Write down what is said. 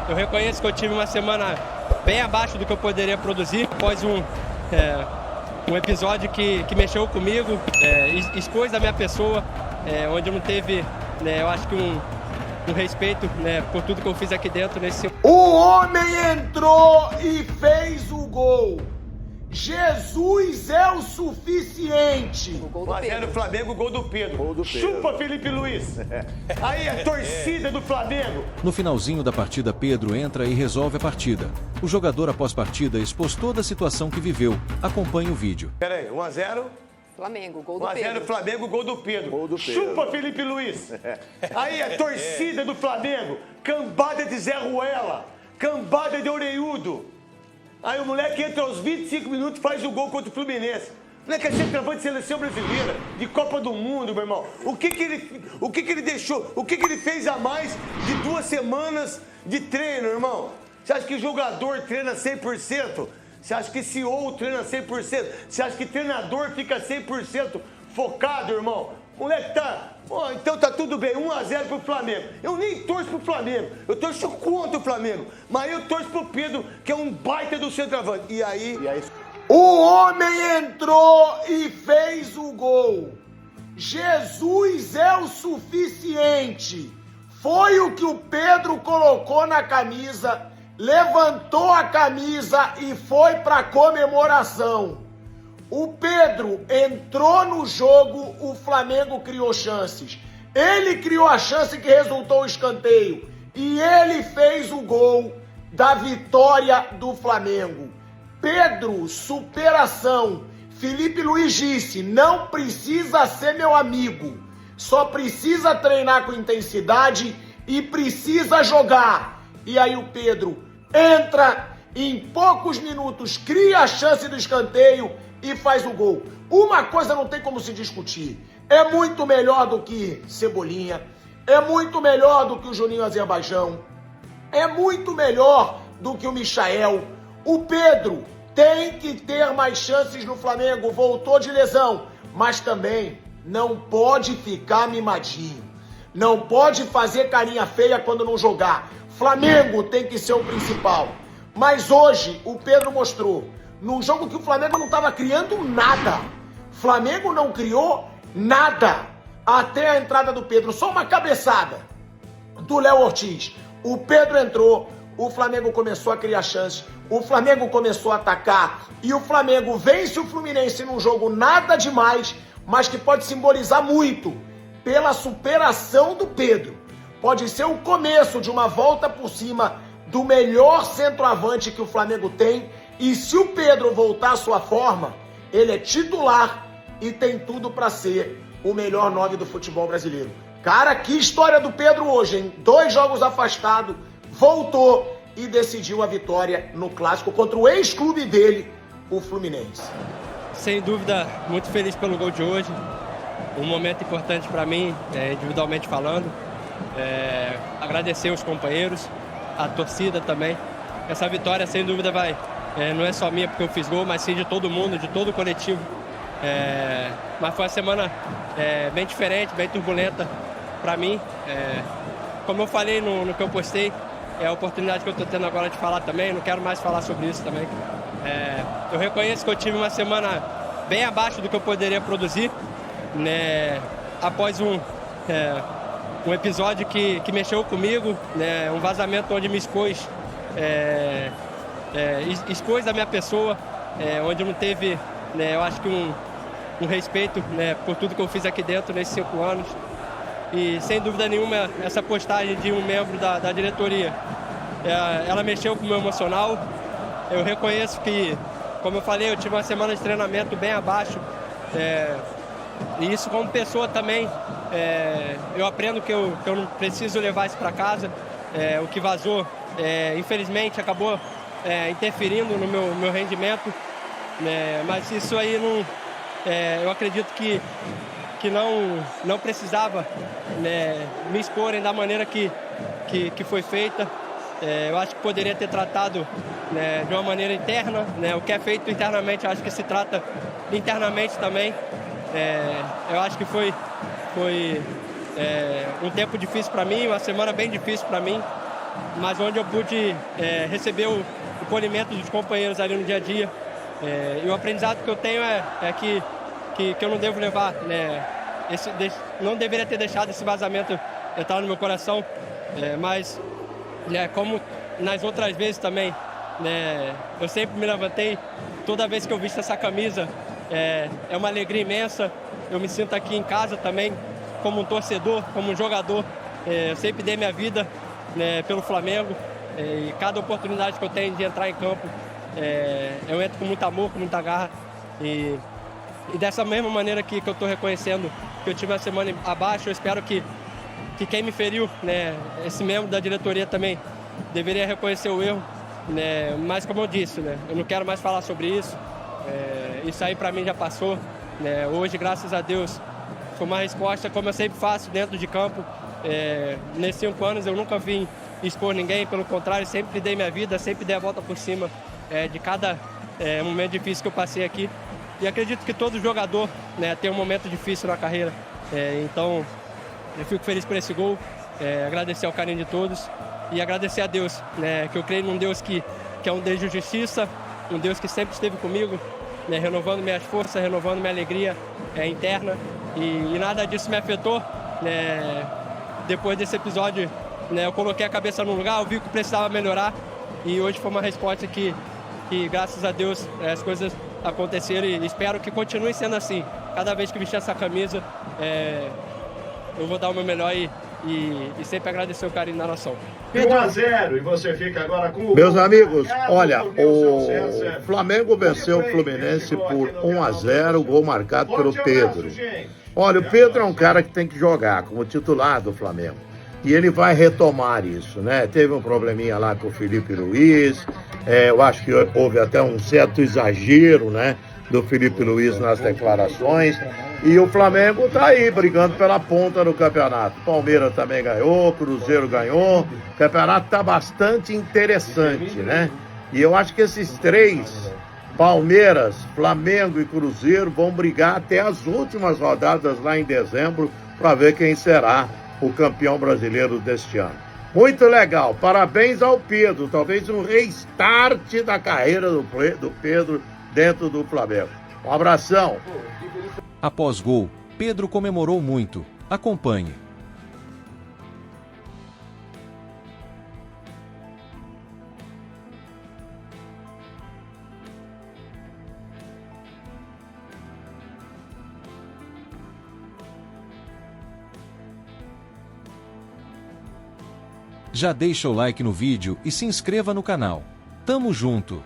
Eu reconheço que eu tive uma semana bem abaixo do que eu poderia produzir após um episódio que mexeu comigo, expôs a minha pessoa, onde não teve, eu acho que um respeito, por tudo que eu fiz aqui dentro. O homem entrou e fez o gol. Jesus é o suficiente. 1-0 Flamengo, gol do Pedro. Chupa, Felipe Luiz. Aí a torcida do Flamengo. No finalzinho da partida, Pedro entra e resolve a partida. O jogador, após partida, expôs toda a situação que viveu. Acompanhe o vídeo. Peraí, 1-0. Flamengo, gol do Pedro. 1-0 Flamengo, gol do Pedro. Chupa, Felipe Luiz. Aí a torcida do Flamengo. Cambada de Zé Ruela. Cambada de Oreiudo. Aí o moleque entra aos 25 minutos e faz o gol contra o Fluminense. O moleque é centroavante de seleção brasileira, de Copa do Mundo, meu irmão. O que ele deixou? O que ele fez a mais de 2 semanas de treino, irmão? Você acha que jogador treina 100%? Você acha que CEO treina 100%? Você acha que treinador fica 100% focado, irmão? O moleque tá... Oh, então tá tudo bem, 1-0 pro Flamengo. Eu nem torço pro Flamengo, eu torço contra o Flamengo. Mas eu torço pro Pedro, que é um baita do centroavante. E aí? O homem entrou e fez o gol. Jesus é o suficiente. Foi o que o Pedro colocou na camisa, levantou a camisa e foi pra comemoração. O Pedro entrou no jogo, o Flamengo criou chances. Ele criou a chance que resultou o escanteio. E ele fez o gol da vitória do Flamengo. Pedro, superação. Felipe Luiz disse, não precisa ser meu amigo. Só precisa treinar com intensidade e precisa jogar. E aí o Pedro entra, em poucos minutos cria a chance do escanteio e faz o gol. Uma coisa não tem como se discutir. É muito melhor do que Cebolinha. É muito melhor do que o Juninho Azerbaijão. É muito melhor do que o Michael. O Pedro tem que ter mais chances no Flamengo. Voltou de lesão. Mas também não pode ficar mimadinho. Não pode fazer carinha feia quando não jogar. Flamengo tem que ser o principal. Mas hoje o Pedro mostrou. Num jogo que o Flamengo não estava criando nada. Flamengo não criou nada. Até a entrada do Pedro. Só uma cabeçada do Léo Ortiz. O Pedro entrou. O Flamengo começou a criar chances. O Flamengo começou a atacar. E o Flamengo vence o Fluminense num jogo nada demais. Mas que pode simbolizar muito. Pela superação do Pedro. Pode ser o começo de uma volta por cima do melhor centroavante que o Flamengo tem. E se o Pedro voltar à sua forma, ele é titular e tem tudo para ser o melhor 9 do futebol brasileiro. Cara, que história do Pedro hoje, hein? 2 jogos afastado, voltou e decidiu a vitória no clássico contra o ex-clube dele, o Fluminense. Sem dúvida, muito feliz pelo gol de hoje. Um momento importante para mim, individualmente falando. Agradecer os companheiros, a torcida também. Essa vitória, sem dúvida, não é só minha porque eu fiz gol, mas sim de todo mundo, de todo o coletivo. Mas foi uma semana bem diferente, bem turbulenta para mim. Como eu falei no que eu postei, é a oportunidade que eu estou tendo agora de falar também, não quero mais falar sobre isso também. Eu reconheço que eu tive uma semana bem abaixo do que eu poderia produzir, após um episódio que mexeu comigo, um vazamento onde me expôs. Expôs a minha pessoa, onde não teve, eu acho que um respeito, por tudo que eu fiz aqui dentro nesses 5 anos. E sem dúvida nenhuma, essa postagem de um membro da diretoria, ela mexeu com o meu emocional. Eu reconheço que, como eu falei, eu tive uma semana de treinamento bem abaixo. E isso como pessoa também, eu aprendo que eu não preciso levar isso para casa. O que vazou, infelizmente, acabou interferindo no meu rendimento, mas isso aí eu acredito que não precisava me exporem da maneira que foi feita. Eu acho que poderia ter tratado de uma maneira interna, o que é feito internamente, eu acho que se trata internamente também. Eu acho que foi um tempo difícil para mim, uma semana bem difícil para mim. mas onde eu pude receber o acolhimento dos companheiros ali no dia a dia. E o aprendizado que eu tenho é que eu não devo levar, né, não deveria ter deixado esse vazamento entrar no meu coração, mas como nas outras vezes também, né, eu sempre me levantei, toda vez que eu visto essa camisa, é uma alegria imensa. Eu me sinto aqui em casa também, como um torcedor, como um jogador. Eu sempre dei minha vida, né, pelo Flamengo, e cada oportunidade que eu tenho de entrar em campo, eu entro com muito amor, com muita garra. E dessa mesma maneira que eu estou reconhecendo que eu tive uma semana abaixo, eu espero que quem me feriu, né, esse membro da diretoria também, deveria reconhecer o erro, né, mas como eu disse, né, eu não quero mais falar sobre isso. Isso aí para mim já passou, né. Hoje, graças a Deus, foi uma resposta como eu sempre faço dentro de campo. Nesses 5 anos eu nunca vim expor ninguém, pelo contrário, sempre dei minha vida, sempre dei a volta por cima de cada momento difícil que eu passei aqui. E acredito que todo jogador, né, tem um momento difícil na carreira. Então eu fico feliz por esse gol, agradecer ao carinho de todos e agradecer a Deus, né, que eu creio num Deus que é um Deus de justiça, um Deus que sempre esteve comigo, né, renovando minhas forças, renovando minha alegria interna, e nada disso me afetou, né. Depois desse episódio, né, eu coloquei a cabeça no lugar, eu vi que precisava melhorar, e hoje foi uma resposta que graças a Deus, as coisas aconteceram, e espero que continue sendo assim. Cada vez que vestir essa camisa, eu vou dar o meu melhor e sempre agradecer o carinho da nação. 1-0, e você fica agora com o... Meus amigos, olha, o Flamengo venceu o Fluminense por 1-0, gol marcado pelo Pedro. Olha, o Pedro é um cara que tem que jogar como titular do Flamengo. E ele vai retomar isso, né? Teve um probleminha lá com o Felipe Luiz, eu acho que houve até um certo exagero, né, do Felipe Luiz nas declarações. E o Flamengo tá aí, brigando pela ponta do campeonato. Palmeiras também ganhou, Cruzeiro ganhou. O campeonato tá bastante interessante, né? E eu acho que esses três, Palmeiras, Flamengo e Cruzeiro, vão brigar até as últimas rodadas lá em dezembro para ver quem será o campeão brasileiro deste ano. Muito legal, parabéns ao Pedro, talvez um restart da carreira do Pedro dentro do Flamengo. Um abração. Após gol, Pedro comemorou muito. Acompanhe. Já deixa o like no vídeo e se inscreva no canal. Tamo junto!